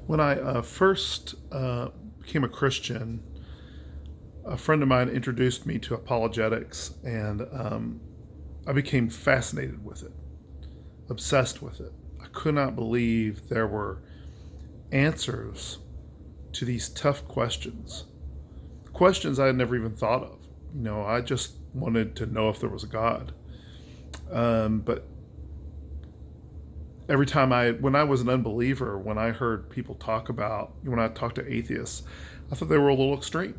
When I first became a Christian, a friend of mine introduced me to apologetics, and I became fascinated with it, obsessed with it. I could not believe there were answers to these tough questions I had never even thought of. I just wanted to know if there was a God. But every time when I was an unbeliever, when I heard people when I talked to atheists, I thought they were a little extreme.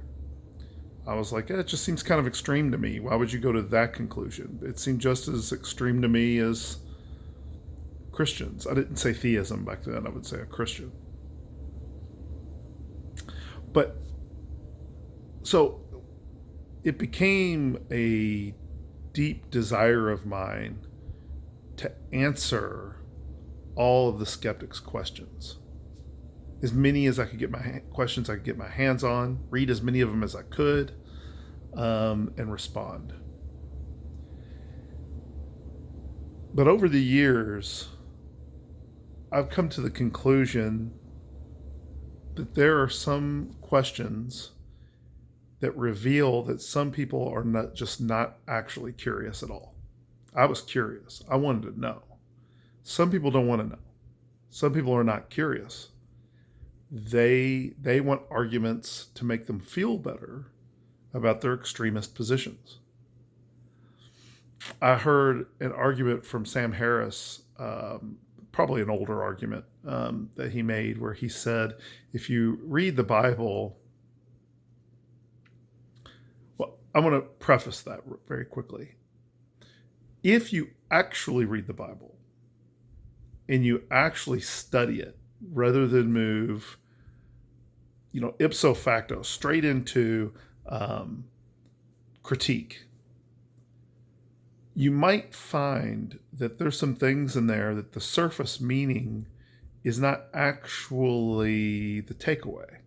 I was like, it just seems kind of extreme to me. Why would you go to that conclusion? It seemed just as extreme to me as Christians. I didn't say theism back then, I would say a Christian. But so it became a deep desire of mine to answer all of the skeptics' questions. As many as I could get questions I could get my hands on, read as many of them as I could, and respond. But over the years, I've come to the conclusion that there are some questions that reveal that some people are not actually curious at all. I was curious. I wanted to know. Some people don't want to know. Some people are not curious. They want arguments to make them feel better about their extremist positions. I heard an argument from Sam Harris, probably an older argument that he made, where he said, if you read the Bible, well, I want to preface that very quickly. If you actually read the Bible and you actually study it, rather than move, ipso facto, straight into critique, you might find that there's some things in there that the surface meaning is not actually the takeaway.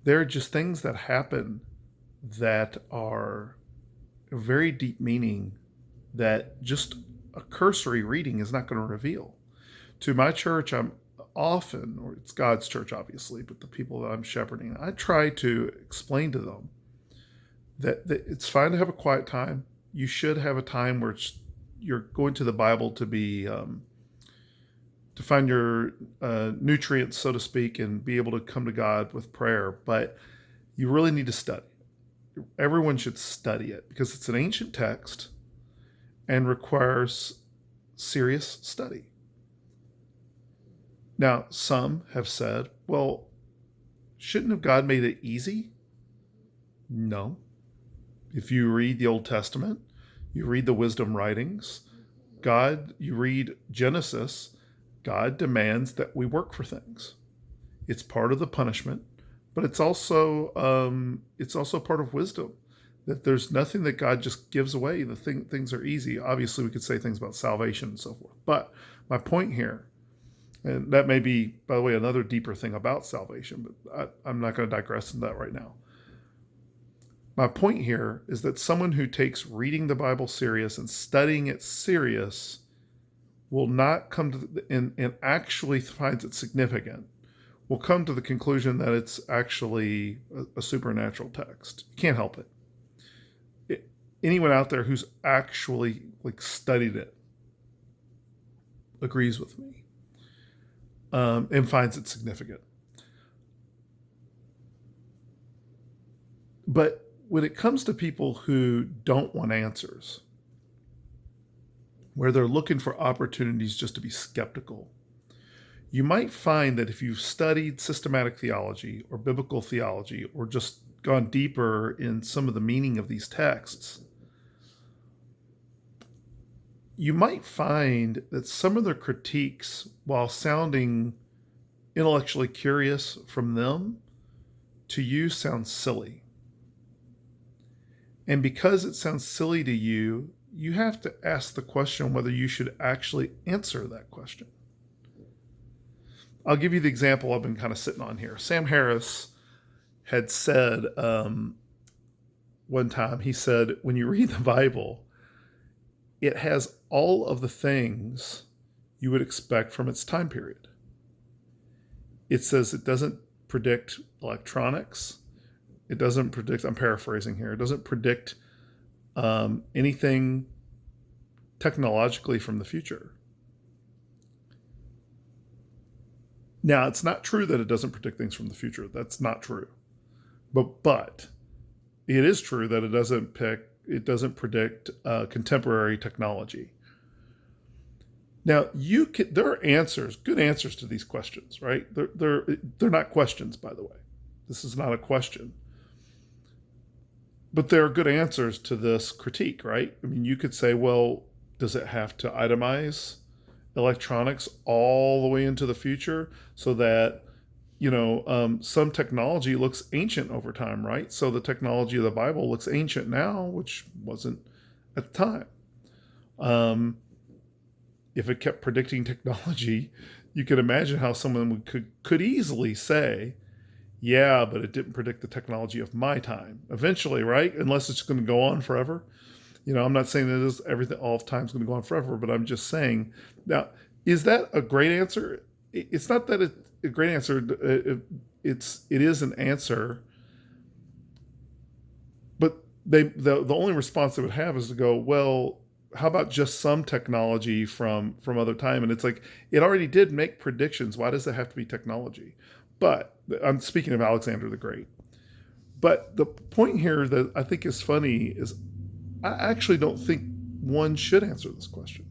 There are just things that happen that are a very deep meaning that just a cursory reading is not going to reveal. To my church, I'm often, or it's God's church obviously, but the people that I'm shepherding, I try to explain to them that it's fine to have a quiet time. You should have a time where you're going to the Bible to be to find your nutrients, so to speak, and be able to come to God with prayer. But you really need to study. Everyone should study it because it's an ancient text and requires serious study. Now, some have said, well, shouldn't have God made it easy? No. If you read the Old Testament, you read the wisdom writings, you read Genesis, God demands that we work for things. It's part of the punishment, but it's also part of wisdom. That there's nothing that God just gives away. Things are easy. Obviously, we could say things about salvation and so forth. But my point here, and that may be, by the way, another deeper thing about salvation, but I'm not going to digress into that right now. My point here is that someone who takes reading the Bible serious and studying it serious will not come to and actually finds it significant, will come to the conclusion that it's actually a supernatural text. You can't help it. Anyone out there who's actually studied it agrees with me and finds it significant. But when it comes to people who don't want answers, where they're looking for opportunities just to be skeptical, you might find that if you've studied systematic theology or biblical theology or just gone deeper in some of the meaning of these texts, you might find that some of their critiques, while sounding intellectually curious from them, to you sounds silly. And because it sounds silly to you, you have to ask the question whether you should actually answer that question. I'll give you the example I've been kind of sitting on here. Sam Harris had said one time, he said, when you read the Bible, it has all of the things you would expect from its time period. It says it doesn't predict electronics. It doesn't predict, I'm paraphrasing here, it doesn't predict anything technologically from the future. Now, it's not true that it doesn't predict things from the future. That's not true. But it is true that it doesn't predict contemporary technology. Now, there are answers, good answers to these questions, right? They're not questions, by the way. This is not a question. But there are good answers to this critique, right? I mean, you could say, well, does it have to itemize electronics all the way into the future so that, some technology looks ancient over time, right? So the technology of the Bible looks ancient now, which wasn't at the time. If it kept predicting technology, you could imagine how someone could easily say, yeah, but it didn't predict the technology of my time. Eventually, right? Unless it's going to go on forever. I'm not saying that all of time's going to go on forever, but I'm just saying. Now, is that a great answer? It's not that it's a great answer. It is an answer, but the only response they would have is to go, well, how about just some technology from other time? And it's like, it already did make predictions. Why does it have to be technology? But I'm speaking of Alexander the Great. But the point here that I think is funny is I actually don't think one should answer this question.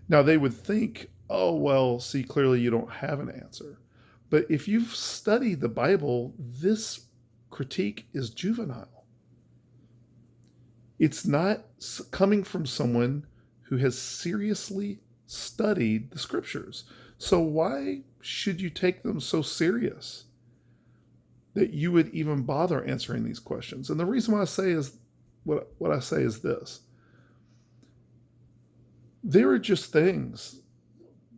Now, they would think, oh, well, see, clearly you don't have an answer. But if you've studied the Bible, this critique is juvenile. It's not coming from someone who has seriously studied the scriptures. So why should you take them so serious that you would even bother answering these questions? And the reason why I say is what I say is this. There are just things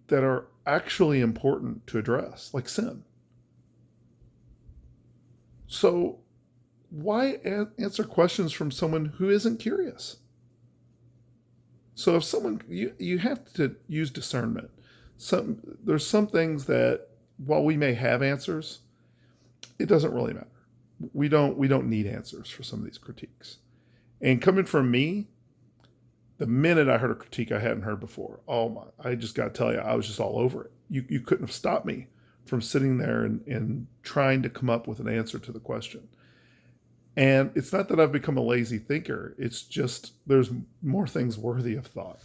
that are actually important to address, like sin. So why answer questions from someone who isn't curious? So if someone, you have to use discernment. There's some things that, while we may have answers, it doesn't really matter. We don't need answers for some of these critiques. And coming from me, the minute I heard a critique I hadn't heard before, I just got to tell you, I was just all over it. You couldn't have stopped me from sitting there and trying to come up with an answer to the question. And it's not that I've become a lazy thinker. It's just there's more things worthy of thought.